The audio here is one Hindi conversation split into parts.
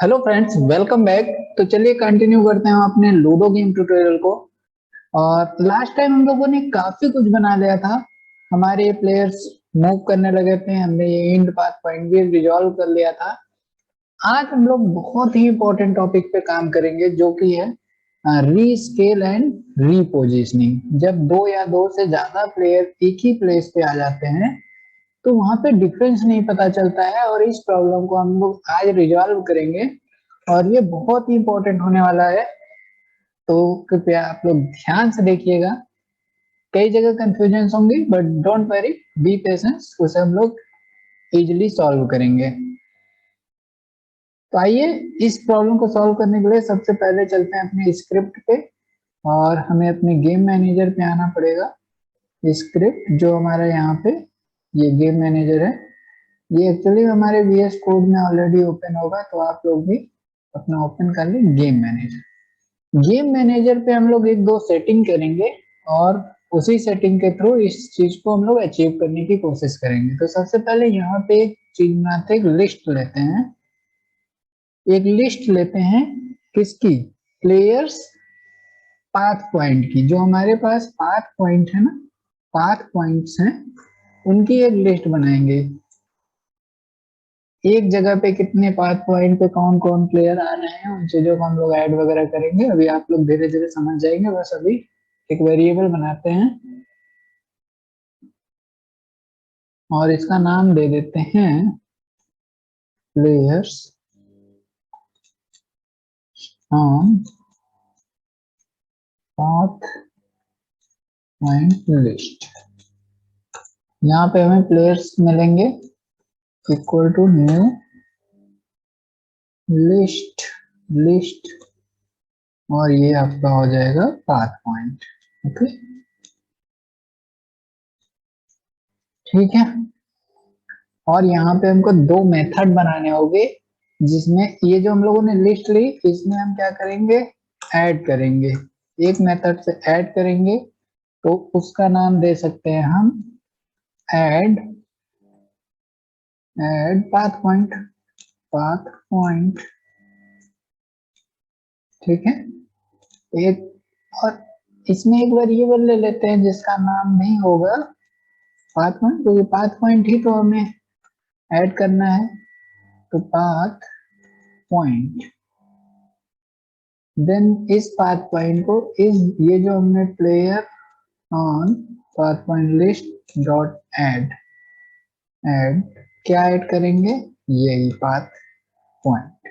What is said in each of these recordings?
Hello friends, welcome back. तो चलिए कंटिन्यू करते हैं अपने लूडो गेम ट्यूटोरियल को। और लास्ट टाइम हम लोगों ने काफी कुछ बना लिया था। हमारे प्लेयर्स मूव करने लगे थे, हमने ये एंड पाथ पॉइंट भी रिजॉल्व कर लिया था। आज हम लोग बहुत ही इंपॉर्टेंट टॉपिक पे काम करेंगे, जो कि है रीस्केल एंड रीपोजिशनिंग। जब दो या दो से ज्यादा प्लेयर एक ही प्लेस पे आ जाते हैं तो वहां पे डिफरेंस नहीं पता चलता है, और इस प्रॉब्लम को हम लोग आज रिजॉल्व करेंगे। और ये बहुत ही इंपॉर्टेंट होने वाला है, तो कृपया आप लोग ध्यान से देखिएगा। कई जगह कंफ्यूजन होंगी, but don't worry, B patience, उसे हम लोग इजिली सॉल्व करेंगे। तो आइए, इस प्रॉब्लम को सॉल्व करने के लिए सबसे पहले चलते हैं अपने स्क्रिप्ट पे, और हमें अपने गेम मैनेजर पे आना पड़ेगा। स्क्रिप्ट जो हमारा यहाँ पे ये गेम मैनेजर है, ये एक्चुअली हमारे VS कोड में ऑलरेडी ओपन होगा, तो आप लोग भी अपना ओपन कर लें गेम मैनेजर। गेम मैनेजर पे हम लोग एक दो सेटिंग करेंगे, और उसी सेटिंग के थ्रू इस चीज को हम लोग अचीव करने की कोशिश करेंगे। तो सबसे पहले यहाँ पे एक चीज बनाते हैं, एक लिस्ट लेते हैं। एक लिस्ट लेते हैं किसकी? प्लेयर्स पाथ पॉइंट की। जो हमारे पास पाथ पॉइंट है ना, पाथ पॉइंट्स हैं, उनकी एक लिस्ट बनाएंगे। एक जगह पे कितने पाथ पॉइंट पे कौन कौन प्लेयर आ रहे हैं, उन चीजों को हम लोग ऐड वगैरह करेंगे। अभी आप लोग धीरे धीरे समझ जाएंगे, बस अभी एक वेरिएबल बनाते हैं और इसका नाम दे देते हैं players on path point list. यहाँ पे हमें प्लेयर्स मिलेंगे equal to new list list, और ये आपका हो जाएगा पाथ पॉइंट। ओके, ठीक है। और यहाँ पे हमको दो मेथड बनाने होंगे, जिसमें ये जो हम लोगों ने लिस्ट ली, इसमें हम क्या करेंगे? ऐड करेंगे। एक मेथड से ऐड करेंगे, तो उसका नाम दे सकते हैं हम add add path point. Path point, ठीक है। एक और इसमें एक वेरिएबल ले लेते हैं जिसका नाम भी होगा पाथ पॉइंट, क्योंकि पाथ पॉइंट ही तो हमें ऐड करना है। तो पाथ पॉइंट, देन इस पाथ पॉइंट को इस ये जो हमने player on path point list dot add add क्या ऐड करेंगे? यही पाथ पॉइंट।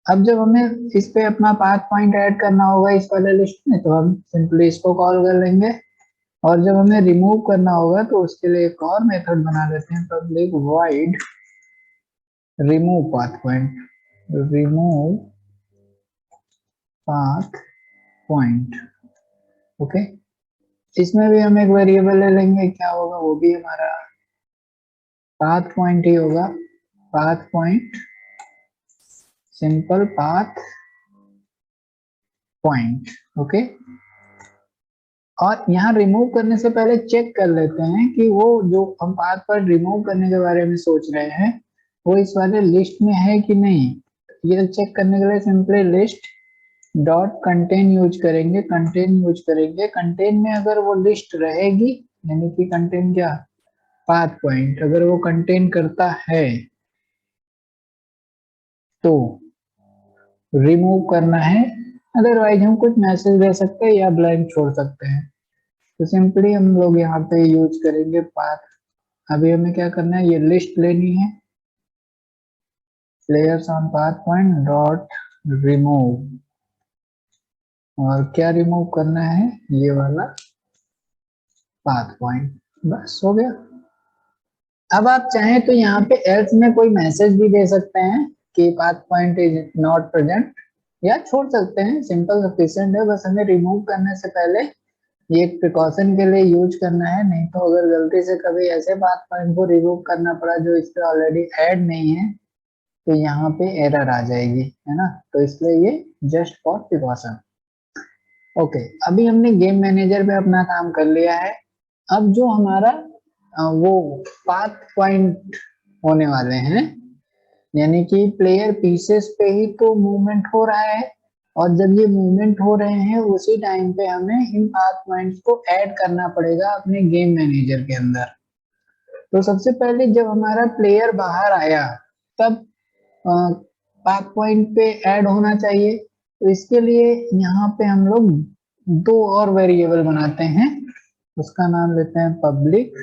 अब जब हमें इस पे अपना पाथ पॉइंट ऐड करना होगा इस वाले लिस्ट में, तो हम सिंपली इसको कॉल कर लेंगे। और जब हमें रिमूव करना होगा तो उसके लिए एक और मेथड बना लेते हैं, public void remove path point. Remove path point, okay. इसमें भी हम एक वेरिएबल ले लेंगे, क्या होगा? वो भी हमारा पाथ पॉइंट ही होगा। Path point, simple path point, okay. और यहाँ रिमूव करने से पहले चेक कर लेते हैं कि वो जो हम पाथ पॉइंट रिमूव करने के बारे में सोच रहे हैं, वो इस वाले लिस्ट में है कि नहीं। ये चेक करने के लिए simply list dot contain use करेंगे। कंटेन यूज करेंगे, कंटेन में अगर वो लिस्ट रहेगी, यानी कि कंटेन क्या? पाथ पॉइंट अगर वो कंटेन करता है तो रिमूव करना है, अदरवाइज हम कुछ मैसेज दे सकते हैं या ब्लैंक छोड़ सकते हैं। तो सिंपली हम लोग यहाँ पे यूज करेंगे पाथ। अभी हमें क्या करना है? ये लिस्ट लेनी है, players on path point dot remove, और क्या रिमूव करना है? ये वाला पाथ पॉइंट। बस हो गया। अब आप चाहें तो यहाँ पे एल्स में कोई मैसेज भी दे सकते हैं कि path point is not present, या छोड़ सकते हैं। सिंपल सफिशिएंट है, बस हमें रिमूव करने से पहले ये एक प्रिकॉशन के लिए यूज करना है। नहीं तो अगर गलती से कभी ऐसे पाथ पॉइंट को रिमूव करना पड़ा जो इस पे ऑलरेडी ऐड नहीं है, तो यहाँ पे एरर आ जाएगी, है ना। तो इसलिए ये जस्ट फॉर प्रिकॉशन। ओके, अभी हमने गेम मैनेजर पे अपना काम कर लिया है। अब जो हमारा वो पाथ पॉइंट होने वाले हैं, यानी कि प्लेयर पीसेस पे ही तो मूवमेंट हो रहा है, और जब ये मूवमेंट हो रहे हैं उसी टाइम पे हमें इन पाथ पॉइंट्स को ऐड करना पड़ेगा अपने गेम मैनेजर के अंदर। तो सबसे पहले जब हमारा प्लेयर बाहर आया तब पाथ पॉइंट पे ऐड होना चाहिए। तो इसके लिए यहाँ पे हम लोग दो और वेरिएबल बनाते हैं, उसका नाम लेते हैं पब्लिक।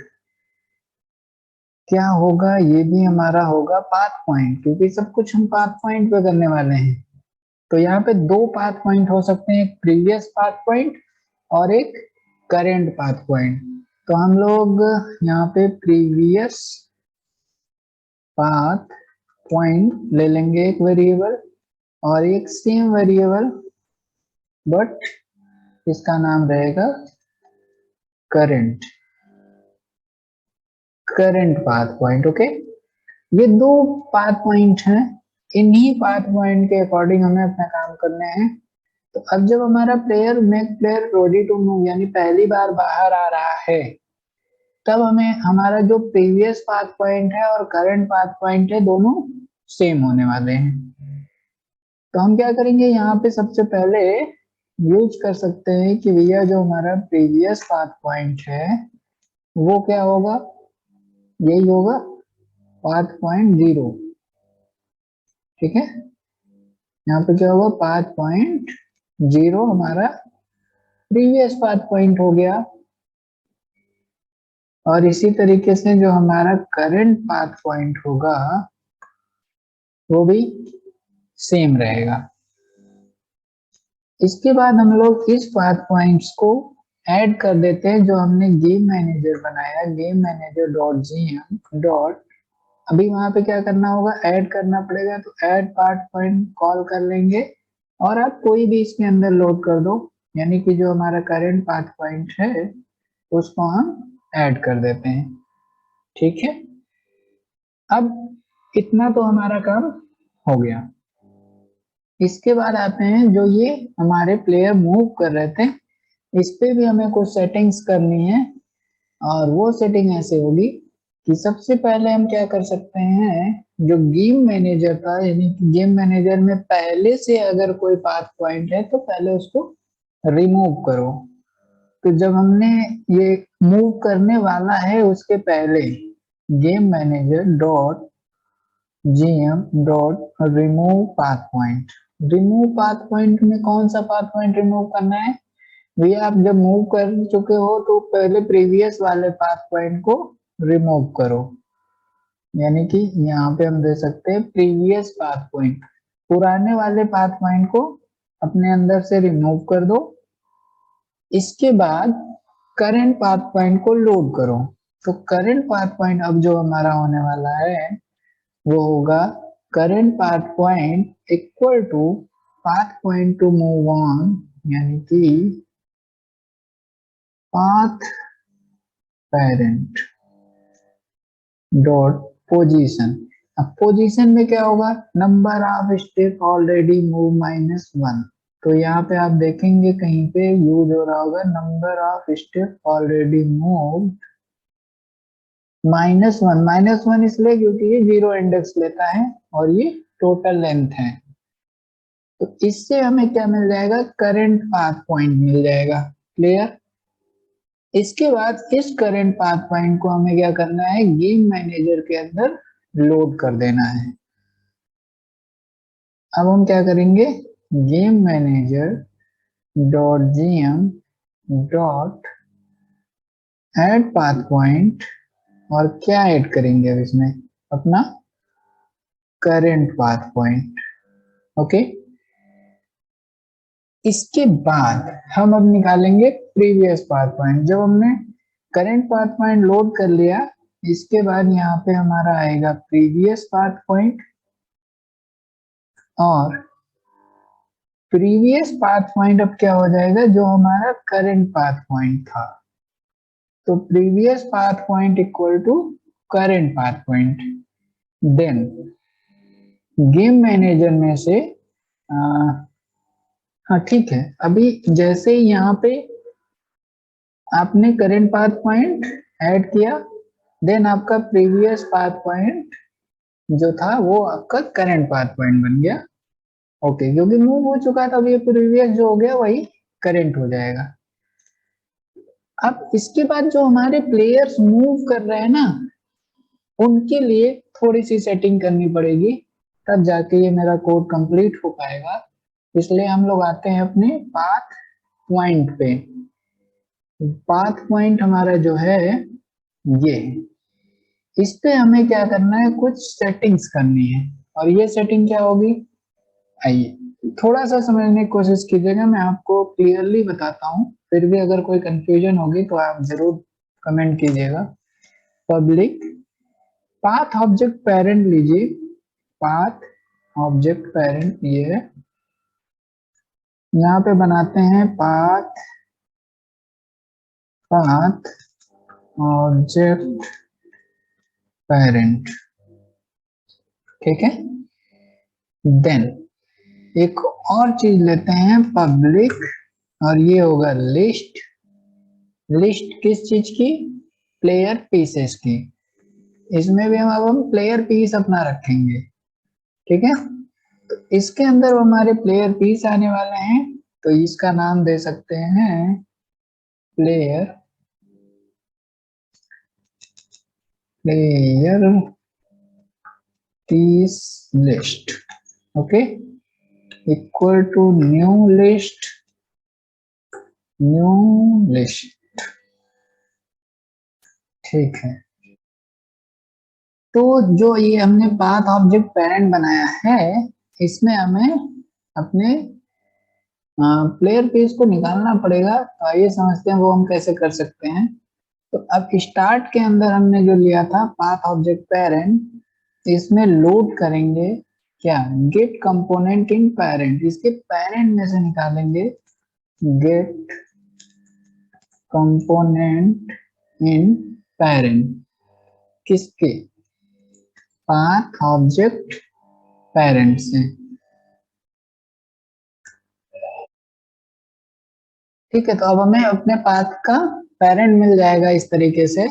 क्या होगा, ये भी हमारा होगा पाथ पॉइंट, क्योंकि सब कुछ हम पाथ पॉइंट पे करने वाले हैं। तो यहाँ पे दो पाथ पॉइंट हो सकते हैं, एक प्रीवियस पाथ पॉइंट और एक करेंट पाथ पॉइंट। तो हम लोग यहाँ पे प्रीवियस पाथ पॉइंट ले लेंगे एक वेरिएबल, और एक सेम वेरिएबल बट इसका नाम रहेगा current current path point. Okay, ये दो पाथ पॉइंट हैं, इन्हीं पाथ पॉइंट के अकॉर्डिंग हमें अपना काम करने हैं। तो अब जब हमारा player make player ready to move यानी पहली बार बाहर आ रहा है, तब हमें हमारा जो प्रीवियस पाथ पॉइंट है और करंट पाथ पॉइंट है दोनों सेम होने वाले हैं। तो हम क्या करेंगे, यहाँ पे सबसे पहले यूज कर सकते हैं कि भैया जो हमारा प्रीवियस पाथ पॉइंट है वो क्या होगा, यही होगा पाथ पॉइंट 0। ठीक है, यहाँ पे क्या होगा, पाथ पॉइंट 0 हमारा प्रीवियस पाथ पॉइंट हो गया। और इसी तरीके से जो हमारा करंट पाथ पॉइंट होगा वो भी सेम रहेगा। इसके बाद हम लोग इस पाथ पॉइंट्स को ऐड कर देते हैं जो हमने गेम मैनेजर बनाया, game manager dot GM dot. अभी वहां पे क्या करना होगा, ऐड करना पड़ेगा। तो ऐड पाथ पॉइंट कॉल कर लेंगे और आप कोई भी इसके अंदर लोड कर दो, यानी कि जो हमारा करंट पाथ पॉइंट है उसको हम ऐड कर देते हैं। ठीक है, अब इतना तो हमारा काम हो गया। इसके बाद आते हैं जो ये हमारे प्लेयर मूव कर रहे थे, इस पे भी हमें कुछ सेटिंग्स करनी है। और वो सेटिंग ऐसे होगी कि सबसे पहले हम क्या कर सकते हैं, जो गेम मैनेजर था यानी कि गेम मैनेजर में पहले से अगर कोई पाथ पॉइंट है तो पहले उसको रिमूव करो। तो जब हमने ये मूव करने वाला है उसके पहले game manager dot GM dot remove path point. Remove path point में कौन सा पाथ पॉइंट रिमूव करना है भैया, आप जब मूव कर चुके हो तो पहले प्रीवियस वाले पाथ पॉइंट को रिमूव करो। यानी कि यहाँ पे हम दे सकते हैं प्रीवियस पाथ पॉइंट, पुराने वाले पाथ पॉइंट को अपने अंदर से रिमूव कर दो। इसके बाद करंट पाथ पॉइंट को लोड करो। तो करंट पाथ पॉइंट अब जो हमारा होने वाला है वो होगा current path point equal to path point to move on, यानी कि पाथ पेरेंट डॉट पोजीशन। अब पोजीशन में क्या होगा, number of step already move -1। तो यहाँ पे आप देखेंगे कहीं पे यूज हो रहा होगा number of step already move -1। -1 इसलिए क्योंकि ये 0 इंडेक्स लेता है और ये टोटल लेंथ है। तो इससे हमें क्या मिल जाएगा, करंट पाथ पॉइंट मिल जाएगा। क्लियर। इसके बाद इस करंट पाथ पॉइंट को हमें क्या करना है, गेम मैनेजर के अंदर लोड कर देना है। अब हम क्या करेंगे, game manager dot GM dot add path point, और क्या ऐड करेंगे अब इसमें, अपना करंट पाथ पॉइंट। ओके, इसके बाद हम अब निकालेंगे प्रीवियस पाथ पॉइंट। जब हमने करंट पाथ पॉइंट लोड कर लिया, इसके बाद यहाँ पे हमारा आएगा प्रीवियस पाथ पॉइंट, और प्रीवियस पाथ पॉइंट अब क्या हो जाएगा, जो हमारा करंट पाथ पॉइंट था। तो previous path point equal to current path point. Then game manager में से हाँ ठीक है, अभी जैसे ही यहाँ पे आपने करंट पाथ पॉइंट ऐड किया, देन आपका प्रीवियस पाथ पॉइंट जो था वो आपका करंट पाथ पॉइंट बन गया। ओके, क्योंकि मूव हो चुका था, अब ये प्रीवियस जो हो गया वही करंट हो जाएगा। अब इसके बाद जो हमारे प्लेयर्स मूव कर रहे हैं ना, उनके लिए थोड़ी सी सेटिंग करनी पड़ेगी, तब जाके ये मेरा कोड कंप्लीट हो पाएगा। इसलिए हम लोग आते हैं अपने पाथ पॉइंट पे। पाथ पॉइंट हमारा जो है ये, इस पे हमें क्या करना है, कुछ सेटिंग्स करनी है। और ये सेटिंग क्या होगी, आइए थोड़ा सा समझने की कोशिश कीजिएगा, मैं आपको क्लियरली बताता हूँ। फिर भी अगर कोई कंफ्यूजन होगी तो आप जरूर कमेंट कीजिएगा। पब्लिक पाथ ऑब्जेक्ट पेरेंट लीजिए, पाथ ऑब्जेक्ट पेरेंट ये है, यहाँ पे बनाते हैं पाथ पाथ ऑब्जेक्ट पेरेंट, ठीक है। देन एक और चीज लेते हैं पब्लिक, और ये होगा लिस्ट। लिस्ट किस चीज की, प्लेयर पीसेस की। इसमें भी हम अब हम प्लेयर पीस अपना रखेंगे, ठीक है। तो इसके अंदर हमारे प्लेयर पीस आने वाले हैं, तो इसका नाम दे सकते हैं player player piece list. Okay, equal to new list, new list, ठीक है। तो जो ये हमने पाथ ऑब्जेक्ट पेरेंट बनाया है, इसमें हमें अपने प्लेयर पेज को निकालना पड़ेगा। तो आइए समझते हैं वो हम कैसे कर सकते हैं। तो अब स्टार्ट के अंदर हमने जो लिया था पाथ ऑब्जेक्ट पेरेंट, इसमें लोड करेंगे क्या, गेट कंपोनेंट इन पेरेंट। इसके पेरेंट में से निकालेंगे गेट कंपोनेंट इन पेरेंट, किसके, पाथ ऑब्जेक्ट पेरेंट से, ठीक है। तो अब हमें अपने पाथ का पेरेंट मिल जाएगा इस तरीके से।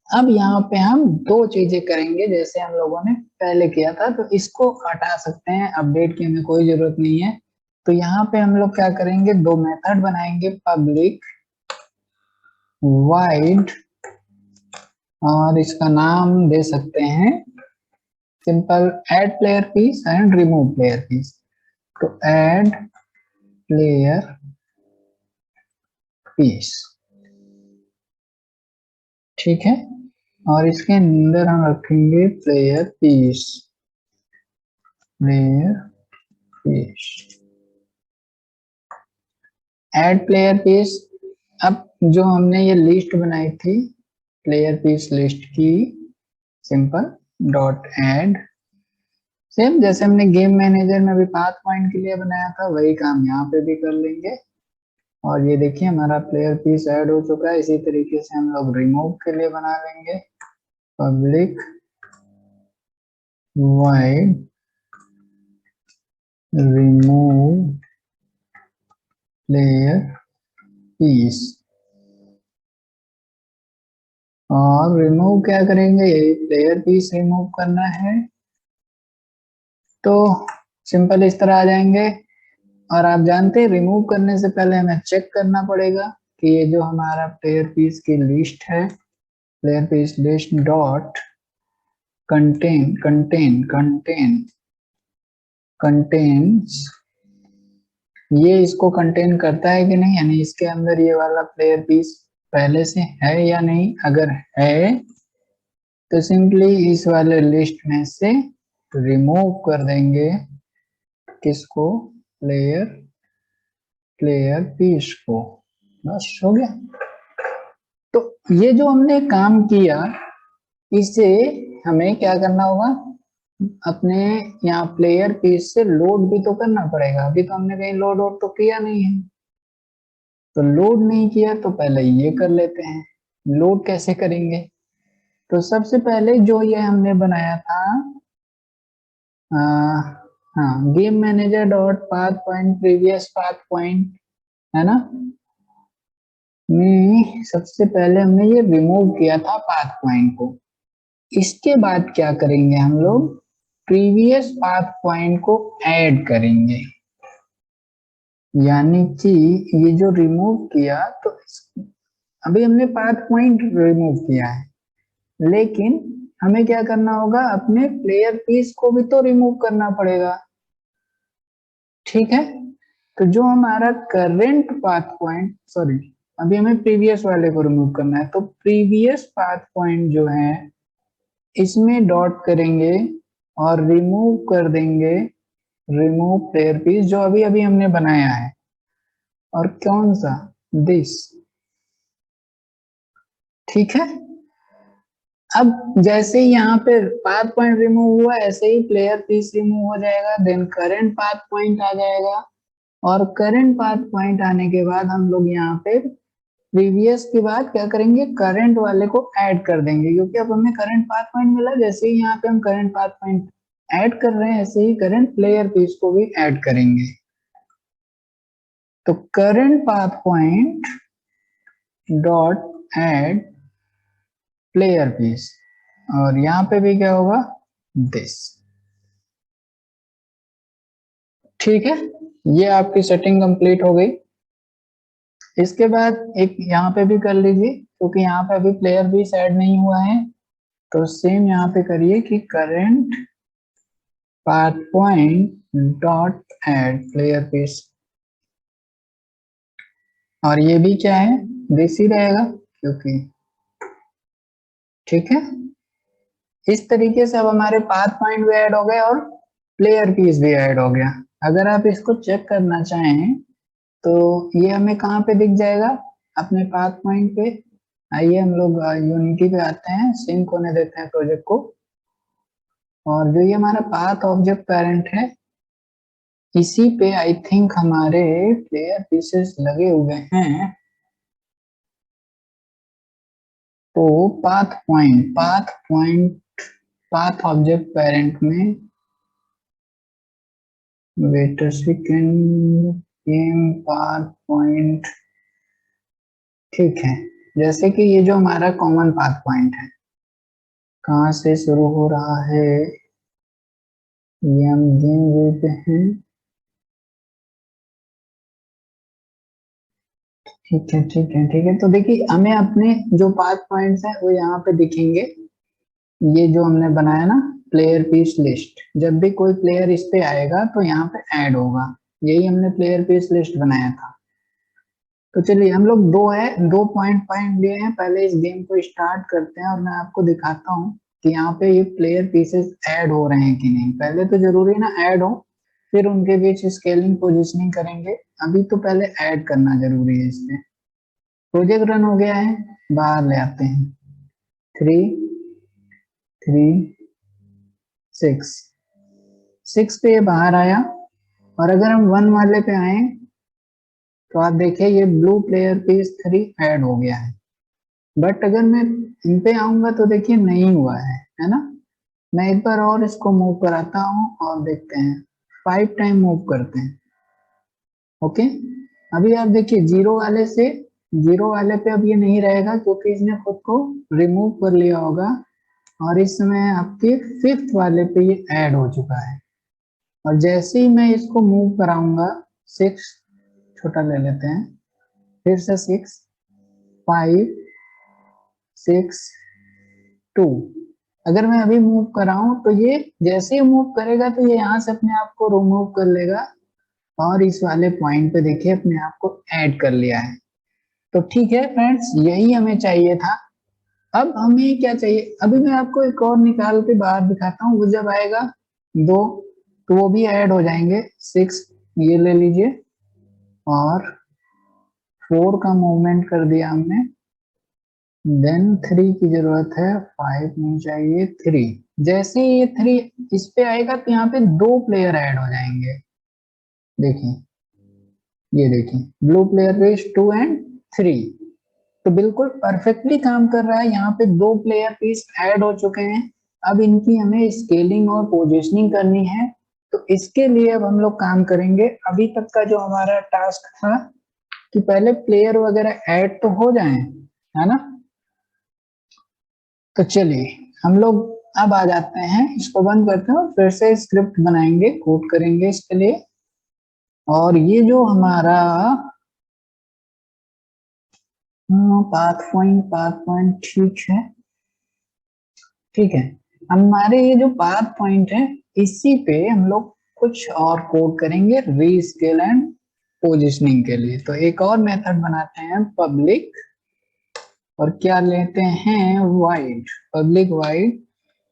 अब यहाँ पे हम दो चीजें करेंगे जैसे हम लोगों ने पहले किया था, तो इसको हटा सकते हैं, अपडेट की हमें कोई जरूरत नहीं है। तो यहाँ पे हम लोग क्या करेंगे, दो मेथड बनाएंगे, पब्लिक वाइड, और इसका नाम दे सकते हैं simple add player piece and remove player piece. तो ऐड प्लेयर पीस, ठीक है। और इसके अंदर हम रखेंगे player piece, player piece, add player piece. अब जो हमने ये लिस्ट बनाई थी प्लेयर पीस लिस्ट की, सिंपल डॉट ऐड, सेम जैसे हमने गेम मैनेजर में भी पाथ पॉइंट के लिए बनाया था वही काम यहाँ पे भी कर लेंगे। और ये देखिए हमारा प्लेयर पीस ऐड हो चुका है। इसी तरीके से हम लोग रिमूव के लिए बना लेंगे, public void remove player piece. और रिमूव क्या करेंगे, प्लेयर पीस रिमूव करना है, तो सिंपल इस तरह आ जाएंगे। और आप जानते हैं रिमूव करने से पहले हमें चेक करना पड़ेगा कि ये जो हमारा प्लेयर पीस की लिस्ट है, player piece list dot contain contain contain contains, ये इसको कंटेन करता है कि नहीं, यानी इसके अंदर ये वाला प्लेयर पीस पहले से है या नहीं। अगर है तो सिंपली इस वाले लिस्ट में से रिमूव कर देंगे किसको, प्लेयर प्लेयर पीस को, बस हो गया। तो ये जो हमने काम किया, इसे हमें क्या करना होगा, अपने यहाँ प्लेयर पीस से लोड भी तो करना पड़ेगा। अभी तो हमने कहीं लोड वोड तो किया नहीं है, तो लोड नहीं किया तो पहले ये कर लेते हैं। लोड कैसे करेंगे, तो सबसे पहले जो ये हमने बनाया था आ, हाँ, game manager dot path point previous path point, है ना, में सबसे पहले हमने ये रिमूव किया था पाथ पॉइंट को। इसके बाद क्या करेंगे हम लोग, प्रीवियस पाथ पॉइंट को ऐड करेंगे। यानी कि ये जो रिमूव किया, तो अभी हमने पाथ पॉइंट रिमूव किया है, लेकिन हमें क्या करना होगा, अपने प्लेयर पीस को भी तो रिमूव करना पड़ेगा। ठीक है, तो जो हमारा करंट पाथ पॉइंट, सॉरी, अभी हमें प्रीवियस वाले को रिमूव करना है, तो प्रीवियस पाथ पॉइंट जो है इसमें डॉट करेंगे और रिमूव कर देंगे, रिमूव प्लेयर पीस जो अभी अभी हमने बनाया है। और कौन सा, दिस। ठीक है, अब जैसे ही यहाँ पे पाथ पॉइंट रिमूव हुआ, ऐसे ही प्लेयर पीस रिमूव हो जाएगा, देन करंट पाथ पॉइंट आ जाएगा। और करंट पाथ पॉइंट आने के बाद हम लोग यहाँ पे प्रीवियस के बाद क्या करेंगे, करंट वाले को ऐड कर देंगे, क्योंकि अब हमें करंट पाथ पॉइंट मिला। जैसे ही यहाँ पे हम करंट पाथ पॉइंट ऐड कर रहे हैं, ऐसे ही करंट प्लेयर पीस को भी ऐड करेंगे। तो current path point dot add player piece, और यहाँ पे भी क्या होगा, दिस। ठीक है, ये आपकी सेटिंग कंप्लीट हो गई। इसके बाद एक यहाँ पे भी कर लीजिए, क्योंकि यहाँ पे अभी प्लेयर पीस ऐड नहीं हुआ है। तो सेम यहाँ पे करिए कि current path point dot add player piece, और ये भी क्या है, दिस ही रहेगा, क्योंकि ठीक है। इस तरीके से अब हमारे पाथ पॉइंट भी ऐड हो गए और प्लेयर पीस भी ऐड हो गया। अगर आप इसको चेक करना चाहें तो ये हमें कहाँ पे दिख जाएगा, अपने पाथ पॉइंट पे। आइए हम लोग यूनिटी पे आते हैं, सिंक होने देते हैं प्रोजेक्ट को, और जो ये हमारा पाथ ऑब्जेक्ट पेरेंट है, इसी पे आई थिंक हमारे प्लेयर पीसेस लगे हुए हैं। तो पाथ ऑब्जेक्ट पेरेंट में, wait a second, game path point. ठीक है, जैसे कि ये जो हमारा कॉमन पाथ पॉइंट है, कहाँ से शुरू हो रहा है, ये हम गेम व्यू पे हैं। ठीक है, ठीक है, ठीक है, तो देखिए हमें अपने जो पाथ पॉइंट्स हैं वो यहाँ पे दिखेंगे। ये जो हमने बनाया ना, प्लेयर पीस लिस्ट, जब भी कोई प्लेयर इस पे आएगा तो यहाँ पे ऐड होगा। यही हमने प्लेयर पीस लिस्ट बनाया था। तो चलिए, हम लोग दो पॉइंट पॉइंट लिए हैं। पहले इस गेम को स्टार्ट करते हैं और मैं आपको दिखाता हूँ कि यहाँ पे ये प्लेयर पीसेस ऐड हो रहे हैं कि नहीं। पहले तो जरूरी ना ऐड हो, फिर उनके बीच स्केलिंग पोजिशनिंग करेंगे। अभी तो पहले ऐड करना जरूरी है इसमें। प्रोजेक्ट रन हो गया है, बाहर ले आते हैं। 3 3 6 6 पे ये बाहर आया। और अगर हम 1 वाले पे आए तो आप देखिए ये ब्लू प्लेयर पीस 3 ऐड हो गया है। बट अगर मैं इन पे आऊंगा तो देखिए नहीं हुआ है ना। मैं एक बार और इसको मूव कराता हूँ और देखते हैं। 5 टाइम मूव करते हैं। ओके, अभी आप देखिए जीरो वाले पे अब ये नहीं रहेगा, क्योंकि इसने खुद को रिमूव कर लिया होगा। और इस समय आपके 5th वाले पे ये ऐड हो चुका है। और जैसे ही मैं इसको मूव कराऊंगा, 6 छोटा ले लेते हैं, फिर से 6 5 6 2। अगर मैं अभी मूव कराऊं तो ये जैसे ही मूव करेगा तो ये यहाँ से अपने आप को रिमूव कर लेगा, और इस वाले पॉइंट पे देखिए अपने आप को ऐड कर लिया है। तो ठीक है फ्रेंड्स, यही हमें चाहिए था। अब हमें क्या चाहिए, अभी मैं आपको एक और निकाल के बाहर दिखाता हूँ। वो जब आएगा 2, तो वो भी ऐड हो जाएंगे। 6 ये ले लीजिए, और 4 का मूवमेंट कर दिया हमने। देन 3 की जरूरत है, 5 नहीं चाहिए, 3। जैसे ही ये 3 इस पे आएगा तो यहाँ पे 2 प्लेयर ऐड हो जाएंगे। देखिए, ये देखिए, ब्लू प्लेयर पीस 2 एंड 3। तो बिल्कुल परफेक्टली काम कर रहा है। यहाँ पे 2 प्लेयर पीस ऐड हो चुके हैं। अब इनकी हमें स्केलिंग और पोजिशनिंग करनी है। तो इसके लिए अब हम लोग काम करेंगे। अभी तक का जो हमारा टास्क था कि पहले प्लेयर वगैरह ऐड तो हो जाएं, है ना। तो चलिए, हम लोग अब आ जाते हैं, इसको बंद करते हैं और फिर से स्क्रिप्ट बनाएंगे, कोड करेंगे इसके लिए। और ये जो हमारा पाथ पॉइंट ठीक है। हमारे ये जो पाथ पॉइंट है, इसी पे हम लोग कुछ और कोड करेंगे रीस्केल एंड पोजिशनिंग के लिए। तो एक और मेथड बनाते हैं पब्लिक, और क्या लेते हैं वाइड, पब्लिक वाइड।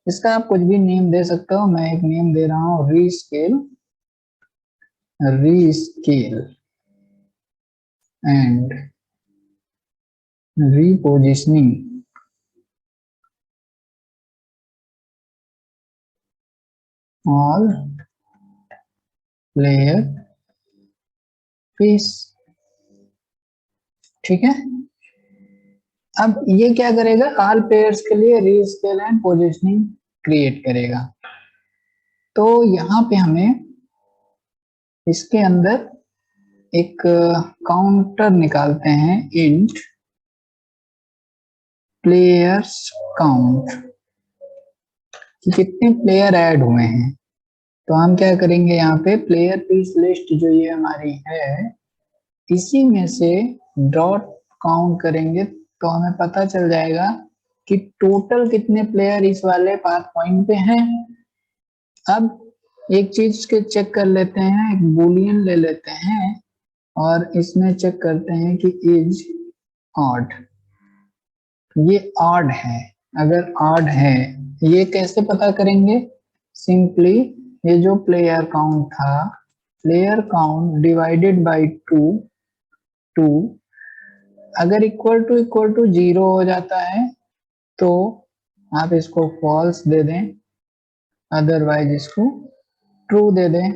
इसका आप कुछ भी नेम दे सकते हो, मैं एक नेम दे रहा हूँ rescale and repositioning all player piece. ठीक है। अब ये क्या करेगा, ऑल प्लेयर्स के लिए रीस्केल एंड पोजिशनिंग क्रिएट करेगा। तो यहाँ पे हमें इसके अंदर एक काउंटर निकालते हैं, इंट प्लेयर्स काउंट, कि कितने प्लेयर ऐड हुए हैं। तो हम क्या करेंगे, यहाँ पे प्लेयर पीस लिस्ट जो ये हमारी है, इसी में से डॉट काउंट करेंगे तो हमें पता चल जाएगा कि टोटल कितने प्लेयर इस वाले पाथ पॉइंट पे हैं। अब एक चीज के चेक कर लेते हैं, एक बुलियन ले लेते हैं और इसमें चेक करते हैं कि इज ऑड, ये ऑड है। अगर ऑड है, ये कैसे पता करेंगे, सिंपली ये जो प्लेयर काउंट था, प्लेयर काउंट डिवाइडेड बाय 2, अगर इक्वल टू 0 हो जाता है तो आप इसको फॉल्स दे दें, अदरवाइज इसको ट्रू दे दें।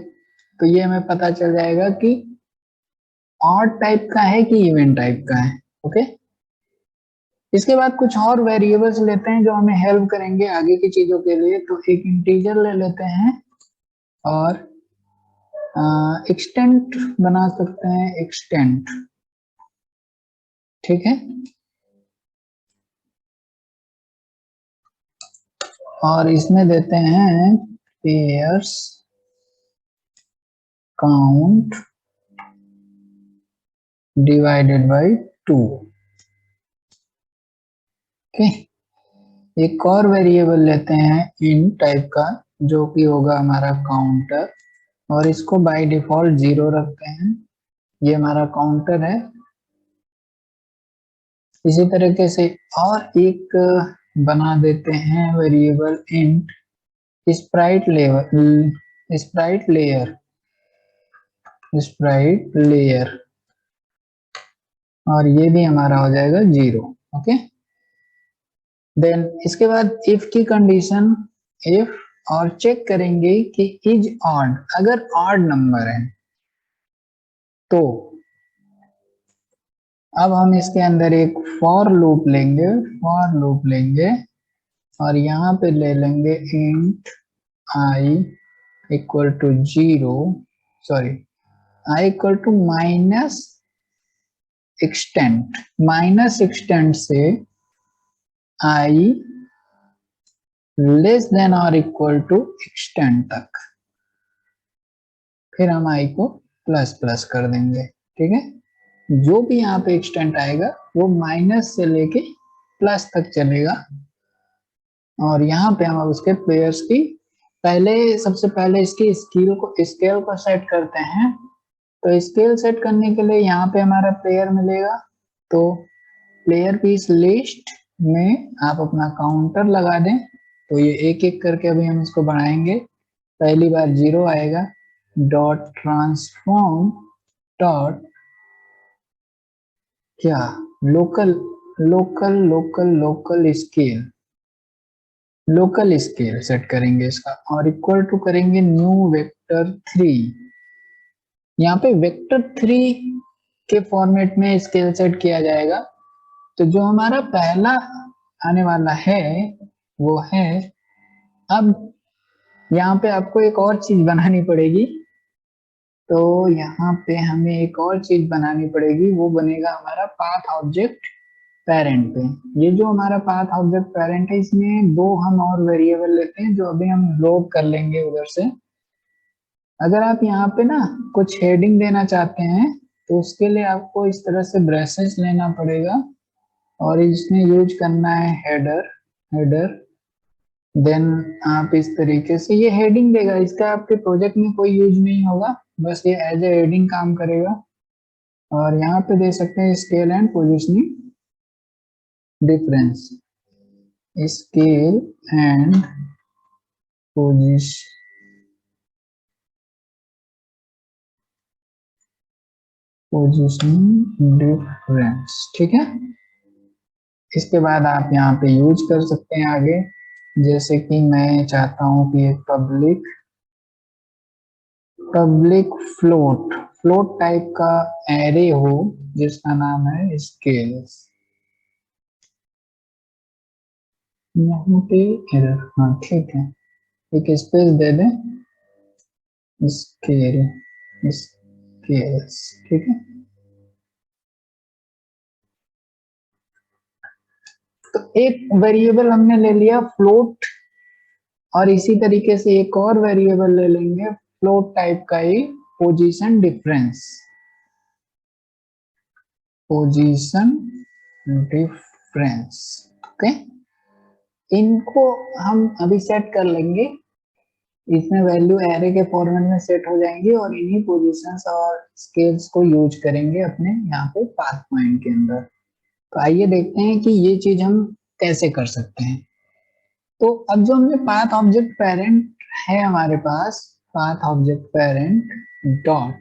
तो ये हमें पता चल जाएगा कि ऑड टाइप का है कि इवन टाइप का है। ओके। इसके बाद कुछ और वेरिएबल्स लेते हैं जो हमें हेल्प करेंगे आगे की चीजों के लिए। तो एक इंटीजर ले लेते हैं और एक्सटेंट बना सकते हैं, एक्सटेंट। ठीक है। और इसमें देते हैं pairs count divided by 2। Okay. एक और वेरिएबल लेते हैं इन टाइप का, जो कि होगा हमारा काउंटर, और इसको बाय डिफॉल्ट 0 रखते हैं। ये हमारा काउंटर है। इसी तरीके से और एक बना देते हैं variable int Sprite level, Sprite layer, Sprite layer, और ये भी हमारा हो जाएगा 0। ओके। देन इसके बाद इफ की कंडीशन, इफ, और चेक करेंगे कि इज ऑड, अगर ऑड नंबर है तो अब हम इसके अंदर एक फॉर लूप लेंगे और यहाँ पे ले लेंगे int i equal to 0, sorry i equal to minus extent से आई लेस देन और इक्वल टू एक्सटेंट तक, फिर हम आई को प्लस प्लस कर देंगे। ठीक है। जो भी यहाँ पे एक्सटेंट आएगा वो माइनस से लेके प्लस तक चलेगा। और यहाँ पे हम उसके प्लेयर्स की सबसे पहले इसकी स्केल को सेट करते हैं। तो स्केल सेट करने के लिए यहाँ पे हमारा प्लेयर मिलेगा। तो प्लेयर पीस लिस्ट में आप अपना काउंटर लगा दें। तो ये एक एक करके अभी हम इसको बढ़ाएंगे। पहली बार 0 आएगा, डॉट ट्रांसफॉर्म डॉट क्या, local local local local scale set करेंगे इसका, और इक्वल टू करेंगे न्यू वेक्टर 3। यहाँ पे वेक्टर 3 के फॉर्मेट में स्केल सेट किया जाएगा। तो जो हमारा पहला आने वाला है वो है, अब यहाँ पे आपको एक और चीज बनानी पड़ेगी। तो यहाँ पे हमें एक और चीज बनानी पड़ेगी, वो बनेगा हमारा पाथ ऑब्जेक्ट पेरेंट पे। ये जो हमारा पाथ ऑब्जेक्ट पेरेंट है, इसमें दो हम और वेरिएबल लेते हैं जो अभी हम लोड कर लेंगे उधर से। अगर आप यहाँ पे ना कुछ हेडिंग देना चाहते हैं तो उसके लिए आपको इस तरह से ब्रेसेस लेना पड़ेगा और इसमें यूज करना है हेडर। हेडर देन आप इस तरीके से ये हेडिंग देगा, इसका आपके प्रोजेक्ट में कोई यूज नहीं होगा, बस ये एज ए हेडिंग काम करेगा। और यहाँ पे दे सकते हैं scale and positioning difference, scale and positioning difference, ठीक है। इसके बाद आप यहाँ पे यूज कर सकते हैं आगे, जैसे कि मैं चाहता हूँ कि एक पब्लिक फ्लोट फ्लोट टाइप का एरे हो जिसका नाम है स्केल्स। यहाँ पे एरर, हाँ ठीक है, एक स्पेस दे दें, स्केल स्केल्स, ठीक है। तो एक वेरिएबल हमने ले लिया फ्लोट, और इसी तरीके से एक और वेरिएबल ले लेंगे फ्लोट टाइप का ही, position difference. Position difference, okay. इनको हम अभी सेट कर लेंगे, इसमें वैल्यू एरे के फॉर्मेट में सेट हो जाएंगी और इन्हीं पोजीशंस और स्केल्स को यूज करेंगे अपने यहाँ पे पाथ पॉइंट के अंदर। तो आइए देखते हैं कि ये चीज हम कैसे कर सकते हैं। तो अब जो हमने पाथ ऑब्जेक्ट पेरेंट है हमारे पास, पाथ ऑब्जेक्ट पेरेंट डॉट,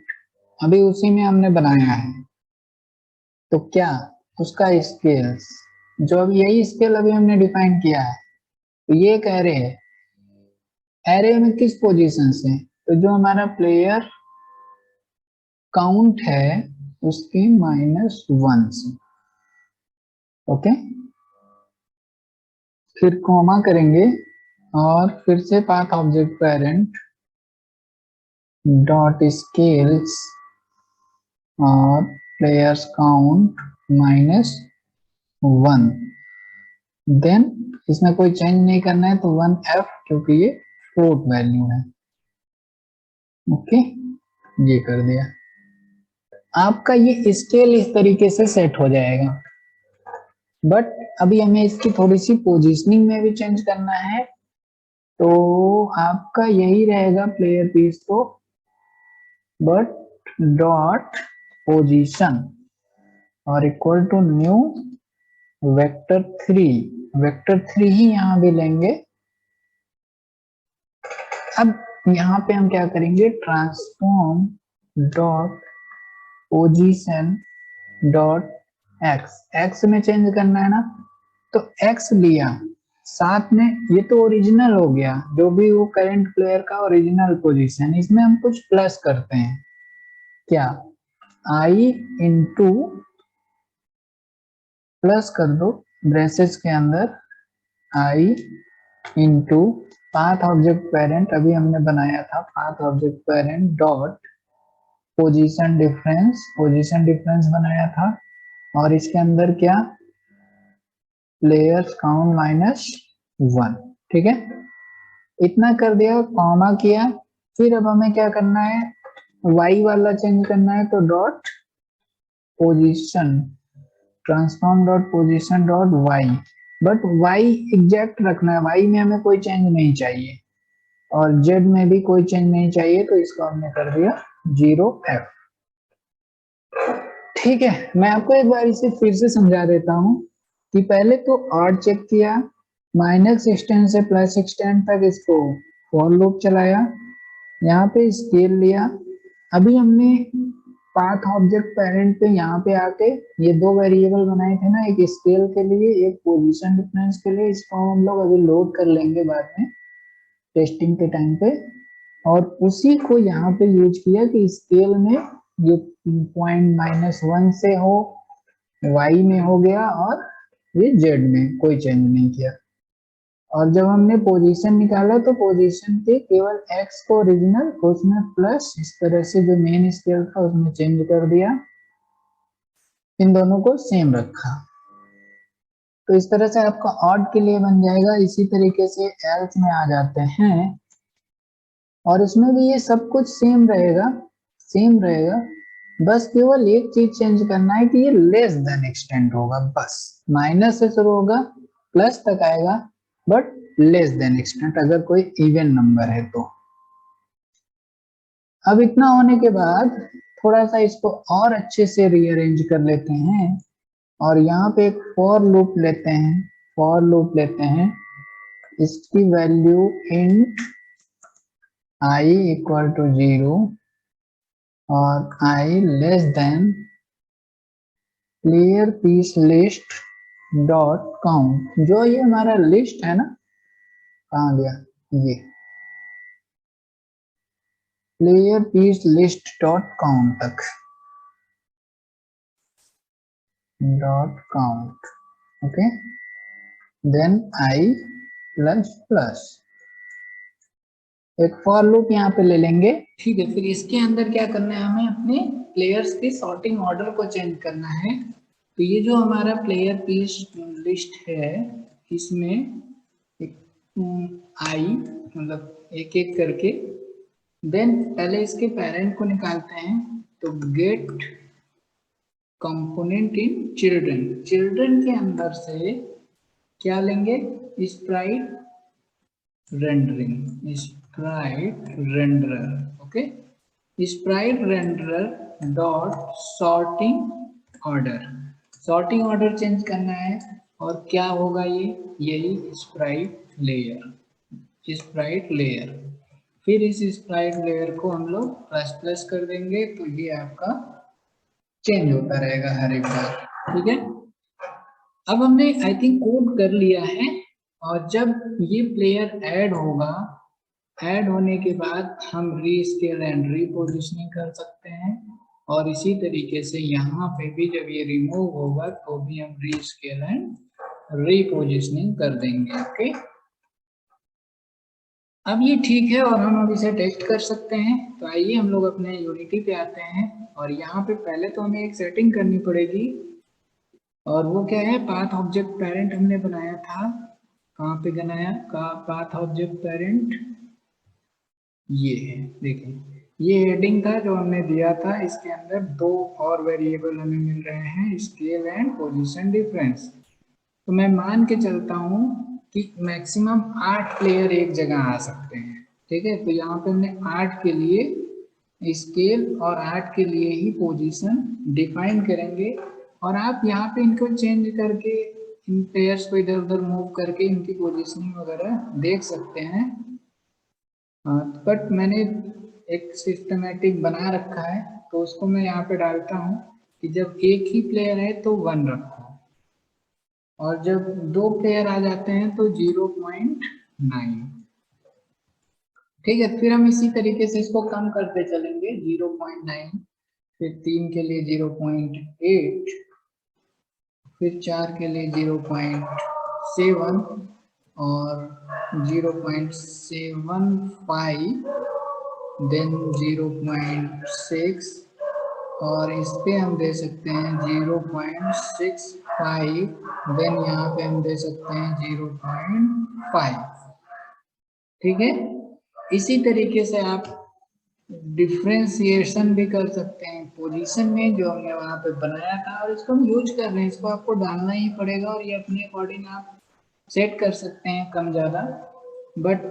अभी उसी में हमने बनाया है। तो क्या उसका स्केल्स, जो अभी यही स्केल अभी हमने डिफाइन किया है, तो ये एक एरे है। एरे में किस पोजीशन से, तो जो हमारा प्लेयर काउंट है उसके -1 से, ओके। फिर कॉमा करेंगे और फिर से path object parent dot scales और प्लेयर्स काउंट -1। देन इसमें कोई चेंज नहीं करना है, तो 1f, क्योंकि ये फ्लोट वैल्यू है, ओके। ये कर दिया, आपका ये स्केल इस तरीके से सेट हो जाएगा। बट अभी हमें इसकी थोड़ी सी पोजीशनिंग में भी चेंज करना है, तो आपका यही रहेगा प्लेयर पीस तो, बट डॉट पोजीशन और equal to new vector 3। Vector 3 ही यहाँ भी लेंगे। अब यहाँ पे हम क्या करेंगे, transform dot position dot x, x में चेंज करना है ना, तो एक्स लिया साथ में, ये तो ओरिजिनल हो गया, जो भी वो करंट प्लेयर का ओरिजिनल पोजीशन, इसमें हम कुछ प्लस करते हैं, क्या, आई इंटू, प्लस कर दो ब्रेसेस के अंदर, आई इंटू पाथ ऑब्जेक्ट पेरेंट, अभी हमने बनाया था path object parent dot position difference, position difference बनाया था, और इसके अंदर क्या, प्लेयर्स काउंट -1, ठीक है। इतना कर दिया, कॉमा किया। फिर अब हमें क्या करना है, y वाला चेंज करना है, तो dot position, transform dot position dot y, but y exact रखना है, y में हमें कोई चेंज नहीं चाहिए और z में भी कोई चेंज नहीं चाहिए, तो इसको हमने कर दिया 0f, ठीक है। मैं आपको एक बार इसे फिर से समझा देता हूँ कि पहले तो ऑड चेक किया, -16 से +16 तक इसको फॉर लूप चलाया, यहाँ पे स्केल लिया। अभी हमने पाथ ऑब्जेक्ट पेरेंट पे यहाँ पे आके ये दो वेरिएबल बनाए थे ना, एक स्केल के लिए एक पोजीशन डिफरेंस के लिए, इसको हम लोग अभी लोड कर लेंगे बाद में टेस्टिंग के टाइम पे, और उसी को यहाँ पे यूज किया कि स्केल में ये पॉइंट -1 से हो, y में हो गया, और ये z में कोई चेंज नहीं किया। और जब हमने पोजीशन निकाला तो पोजीशन के केवल x को ओरिजिनल, उसमें प्लस, इस तरह से जो मेन स्केल था उसमें चेंज कर दिया, इन दोनों को सेम रखा। तो इस तरह से आपका ऑड के लिए बन जाएगा। इसी तरीके से एल्स में आ जाते हैं और इसमें भी ये सब कुछ सेम रहेगा, सेम रहेगा। बस केवल एक चीज चेंज करना है कि ये लेस देन एक्सटेंड होगा, बस माइनस से शुरू होगा प्लस तक आएगा, बट लेस देन एक्सटेंड अगर कोई इवन नंबर है तो। अब इतना होने के बाद थोड़ा सा इसको और अच्छे से रीअरेंज कर लेते हैं और यहाँ पे एक फॉर लूप लेते हैं, फॉर लूप लेते हैं। इसकी value int i equal to 0 और i less than player piece list dot count. जो ये हमारा लिस्ट है ना, कहाँ गया ये, player piece list dot count तक, dot count, okay, then i plus plus एक फॉर लूप यहाँ पे ले लेंगे। ठीक है, फिर इसके अंदर क्या करना है, हमें अपने प्लेयर्स की सॉर्टिंग ऑर्डर को चेंज करना है। तो ये जो हमारा प्लेयर पीस लिस्ट है, इसमें आई मतलब एक एक करके, देन पहले इसके पेरेंट को निकालते हैं। तो get component in children, children के अंदर से क्या लेंगे, sprite rendering, sprite renderer, okay, sprite renderer dot sorting order, sorting order change करना है। और क्या होगा ये, यही स्प्राइट लेयर, स्प्राइट लेयर। फिर इस स्प्राइट लेयर को हम लोग प्लस प्लस कर देंगे, तो ये आपका चेंज होता रहेगा हर एक बार। ठीक है, अब हमने आई थिंक कोड कर लिया है। और जब ये प्लेयर ऐड होगा, ऐड होने के बाद हम रीस्केल एंड रीपोजिशनिंग कर सकते हैं। और इसी तरीके से यहाँ पे भी जब ये रिमूव होगा तो भी हम रीस्केल एंड रीपोजिशनिंग कर देंगे। ओके, अब ये ठीक है और हम अब इसे टेस्ट कर सकते हैं। तो आइए हम लोग अपने यूनिटी पे आते हैं और यहाँ पे पहले तो हमें एक सेटिंग करनी पड़ेगी, और वो क्या है, पाथ ऑब्जेक्ट पेरेंट हमने बनाया था। कहाँ पे बनाया का पाथ ऑब्जेक्ट पेरेंट, ये है, देखिए ये हेडिंग था जो हमने दिया था। इसके अंदर दो और वेरिएबल हमें मिल रहे हैं, स्केल एंड पोजीशन डिफरेंस। तो मैं मान के चलता हूँ कि मैक्सिमम 8 प्लेयर एक जगह आ सकते हैं। ठीक है, तो यहाँ पे हमने 8 के लिए स्केल और 8 के लिए ही पोजीशन डिफाइन करेंगे। और आप यहाँ पे इनको चेंज करके इन प्लेयर्स को इधर उधर मूव करके इनकी पोजीशनिंग वगैरह देख सकते हैं। बट मैंने एक सिस्टमेटिक बना रखा है, तो उसको मैं यहाँ पे डालता हूँ कि जब एक ही प्लेयर है तो 1 रखो, और जब 2 प्लेयर आ जाते हैं तो 0.9। ठीक है, फिर हम इसी तरीके से इसको कम करते चलेंगे, 0.9, फिर 3 के लिए 0.8, फिर 4 के लिए 0.7 और 0.75, देन 0.6, और इस पे हम दे सकते हैं 0.65, देन यहाँ पे हम दे सकते हैं 0.5। ठीक है, इसी तरीके से आप डिफ्रेंसिएशन भी कर सकते हैं पोजीशन में जो हमने वहाँ पे बनाया था, और इसको हम यूज कर रहे हैं, इसको आपको डालना ही पड़ेगा और ये अपने अकॉर्डिंग आप सेट कर सकते हैं कम ज़्यादा। बट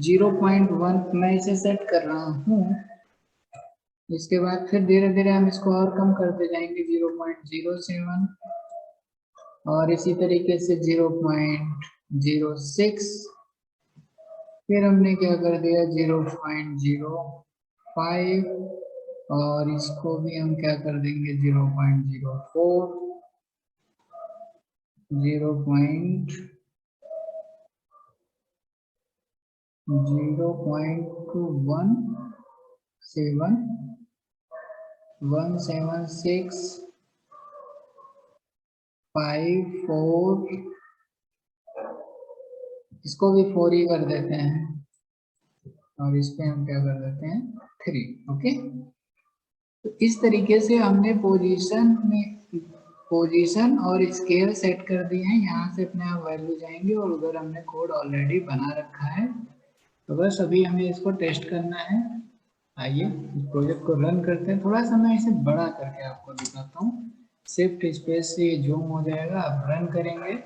0.1 मैं इसे सेट कर रहा हूँ। इसके बाद फिर धीरे धीरे हम इसको और कम करते जाएंगे, 0.07, और इसी तरीके से 0.06, फिर हमने क्या कर दिया 0.05, और इसको भी हम क्या कर देंगे 0.04, 0.0.17, 17654, इसको भी 4 ही कर देते हैं, और इस पे हम क्या कर देते हैं 3। ओके, तो इस तरीके से हमने पोजीशन में पोजीशन और स्केल सेट कर दिए हैं, यहाँ से अपने आप वैल्यू जाएंगे और उधर हमने कोड ऑलरेडी बना रखा है। तो बस अभी हमें इसको टेस्ट करना है। आइए इस प्रोजेक्ट को रन करते हैं। थोड़ा सा मैं इसे बड़ा करके आपको दिखाता हूँ। शिफ्ट स्पेस से जूम हो जाएगा। अब रन करेंगे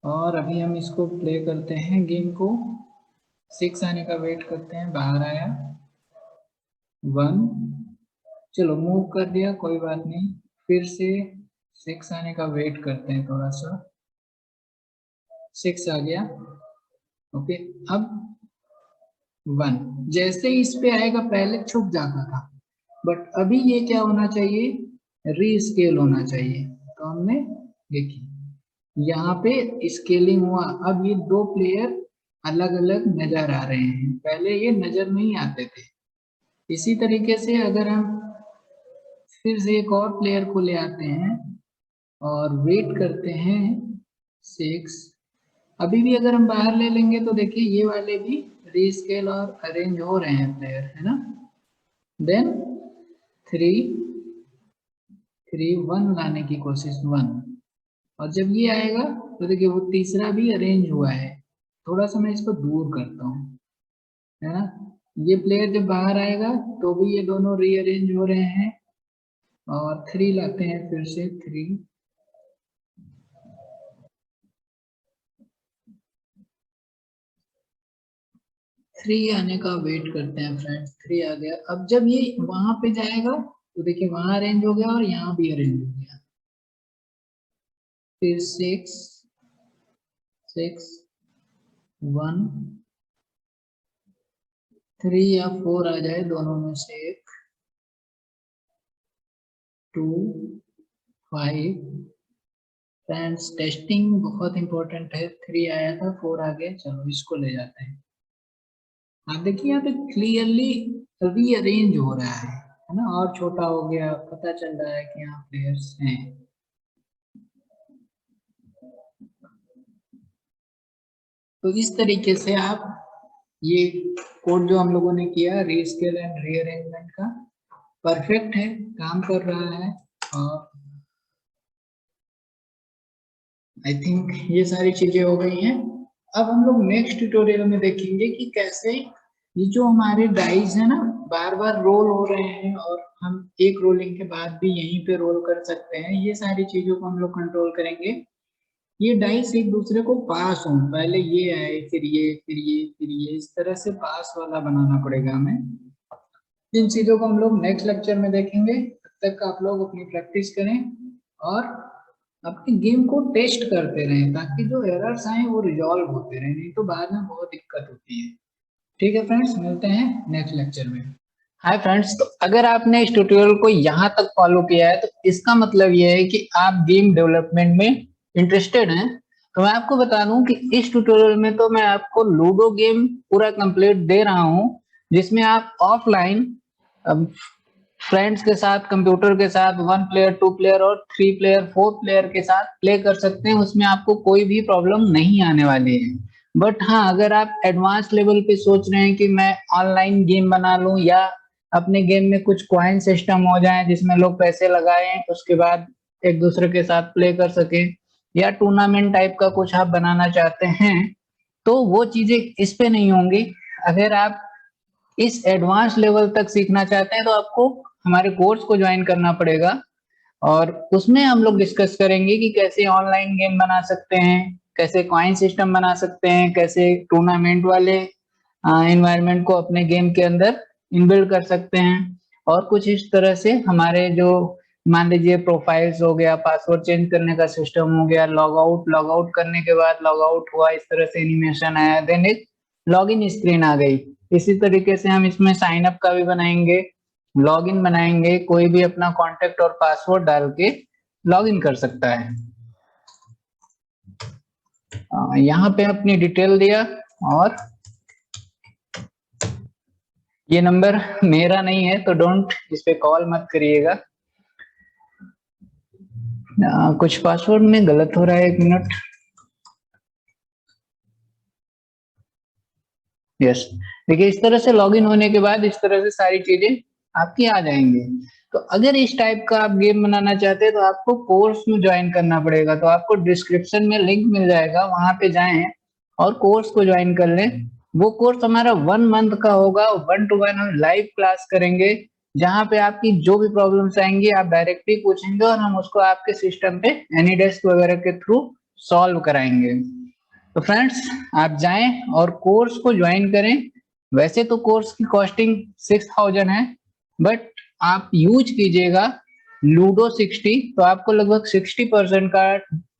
और अभी हम इसको प्ले करते हैं गेम को। 6 आने का वेट करते हैं। बाहर आया 1, चलो मूव कर दिया, कोई बात नहीं। फिर से 6 आने का वेट करते हैं थोड़ा सा। 6 आ गया। ओके, अब 1 जैसे ही इस पे आएगा पहले छुप जाता था, बट अभी ये क्या होना चाहिए, रीस्केल होना चाहिए। तो हमने देखिए यहाँ पे स्केलिंग हुआ। अब ये दो प्लेयर अलग अलग नजर आ रहे हैं, पहले ये नजर नहीं आते थे। इसी तरीके से अगर हम फिर से एक और प्लेयर को ले आते हैं और वेट करते हैं 6, अभी भी अगर हम बाहर ले लेंगे तो देखिए ये वाले भी रीस्केल और अरेंज हो रहे हैं प्लेयर, है ना। देन 3 1 लाने की कोशिश 1, और जब ये आएगा तो देखिए वो तीसरा भी अरेंज हुआ है। थोड़ा सा मैं इसको दूर करता हूँ, है ना। ये प्लेयर जब बाहर आएगा तो भी ये दोनों रीअरेंज हो रहे हैं। और 3 लाते हैं फिर से 3, 3 आने का वेट करते हैं फ्रेंड्स। 3 आ गया। अब जब ये वहां पे जाएगा तो देखिए वहां अरेंज हो गया और यहाँ भी अरेंज हो गया। फिर 6 1 3 या 4 आ जाए, दोनों में से एक। 2 5, फ्रेंड्स टेस्टिंग बहुत इंपॉर्टेंट है। 3 आया था, 4 आ गया, चलो इसको ले जाते हैं। आप देखिए यहाँ पे क्लियरली रीअरेंज हो रहा है ना, और छोटा हो गया, पता चल रहा है कि यहाँ प्लेयर्स हैं। तो इस तरीके से आप ये कोड जो हम लोगों ने किया रीस्केल एंड रीअरेंजमेंट का, परफेक्ट है, काम कर रहा है। और आई थिंक ये सारी चीजें हो गई हैं। अब हम लोग नेक्स्ट ट्यूटोरियल में देखेंगे कि कैसे ये जो हमारे डाइस है ना बार बार रोल हो रहे हैं और हम एक रोलिंग के बाद भी यहीं पे रोल कर सकते हैं, ये सारी चीजों को हम लोग कंट्रोल करेंगे। ये डाइस एक दूसरे को पास हो, पहले ये आए फिर ये फिर ये फिर ये, इस तरह से पास वाला बनाना पड़ेगा हमें। इन चीजों को हम लोग नेक्स्ट लेक्चर में देखेंगे। तब तक आप लोग अपनी प्रैक्टिस करें और अपनी गेम को टेस्ट करते रहें, ताकि जो एरर्स आए वो रिजॉल्व होते रहें, नहीं तो बाद में बहुत दिक्कत होती है। ठीक है फ्रेंड्स, मिलते हैं नेक्स्ट लेक्चर में। हाय फ्रेंड्स, तो अगर आपने इस ट्यूटोरियल को यहाँ तक फॉलो किया है तो इसका मतलब ये है कि आप गेम डेवलपमेंट में इंटरेस्टेड हैं। तो मैं आपको बता दूं कि इस ट्यूटोरियल में तो मैं आपको लूडो गेम पूरा कंप्लीट दे रहा हूं, जिसमें आप ऑफलाइन फ्रेंड्स के साथ, कंप्यूटर के साथ 1 प्लेयर 2 प्लेयर और 3 प्लेयर 4 प्लेयर के साथ प्ले कर सकते हैं। उसमें आपको कोई भी प्रॉब्लम नहीं आने वाली है। बट हाँ, अगर आप एडवांस लेवल पे सोच रहे हैं कि मैं ऑनलाइन गेम बना लूं या अपने गेम में कुछ कॉइन सिस्टम हो जाए जिसमें लोग पैसे लगाएं उसके बाद एक दूसरे के साथ प्ले कर सके, या टूर्नामेंट टाइप का कुछ आप बनाना चाहते हैं, तो वो चीजें इस पे नहीं होंगी। अगर आप इस एडवांस लेवल तक सीखना चाहते हैं तो आपको हमारे कोर्स को ज्वाइन करना पड़ेगा, और उसमें हम लोग डिस्कस करेंगे कि कैसे ऑनलाइन गेम बना सकते हैं, कैसे कॉइन सिस्टम बना सकते हैं, कैसे टूर्नामेंट वाले एनवायरनमेंट को अपने गेम के अंदर इनबिल्ड कर सकते हैं। और कुछ इस तरह से हमारे जो मान लीजिए प्रोफाइल्स हो गया, पासवर्ड चेंज करने का सिस्टम हो गया, लॉग आउट करने के बाद लॉग आउट हुआ, इस तरह से एनिमेशन आया, देन एक लॉगिन स्क्रीन आ गई। इसी तरीके से हम इसमें साइन अप का भी बनाएंगे, लॉगिन बनाएंगे, कोई भी अपना कॉन्टेक्ट और पासवर्ड डाल के लॉगिन कर सकता है। यहाँ पे अपनी डिटेल दिया, और ये नंबर मेरा नहीं है तो डोंट इस पे कॉल मत करिएगा। कुछ पासवर्ड में गलत हो रहा है, 1 मिनट। यस, देखिए इस तरह से लॉगिन होने के बाद इस तरह से सारी चीजें आपकी आ जाएंगे। तो अगर इस टाइप का आप गेम बनाना चाहते हैं तो आपको कोर्स में ज्वाइन करना पड़ेगा। तो आपको डिस्क्रिप्शन में लिंक मिल जाएगा, वहां पे जाएं और कोर्स को ज्वाइन कर लें। वो कोर्स हमारा 1 मंथ का होगा, 1-to-1 हम लाइव क्लास करेंगे, जहां पे आपकी जो भी प्रॉब्लम्स आएंगी आप डायरेक्टली पूछेंगे और हम उसको आपके सिस्टम पे एनीडेस्क वगैरह के थ्रू सॉल्व कराएंगे। तो फ्रेंड्स, आप जाएं और कोर्स को ज्वाइन करें। वैसे तो कोर्स की कॉस्टिंग 6000 है, बट आप यूज कीजिएगा लूडो 60, तो आपको लगभग 60% का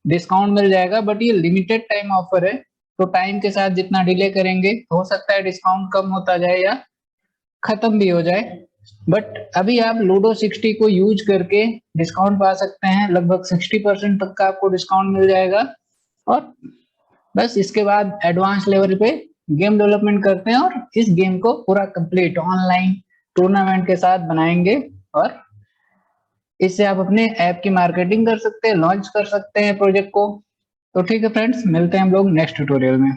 डिस्काउंट मिल जाएगा। बट ये लिमिटेड टाइम ऑफर है, तो टाइम के साथ जितना डिले करेंगे हो सकता है डिस्काउंट कम होता जाए या खत्म भी हो जाए। बट अभी आप लूडो 60 को यूज करके डिस्काउंट पा सकते हैं, लगभग 60% तक का आपको डिस्काउंट मिल जाएगा। और बस इसके बाद एडवांस लेवल पे गेम डेवलपमेंट करते हैं और इस गेम को पूरा कंप्लीट ऑनलाइन टूर्नामेंट के साथ बनाएंगे। और इससे आप अपने ऐप की मार्केटिंग कर सकते हैं, लॉन्च कर सकते हैं प्रोजेक्ट को। तो ठीक है फ्रेंड्स, मिलते हैं हम लोग नेक्स्ट ट्यूटोरियल में।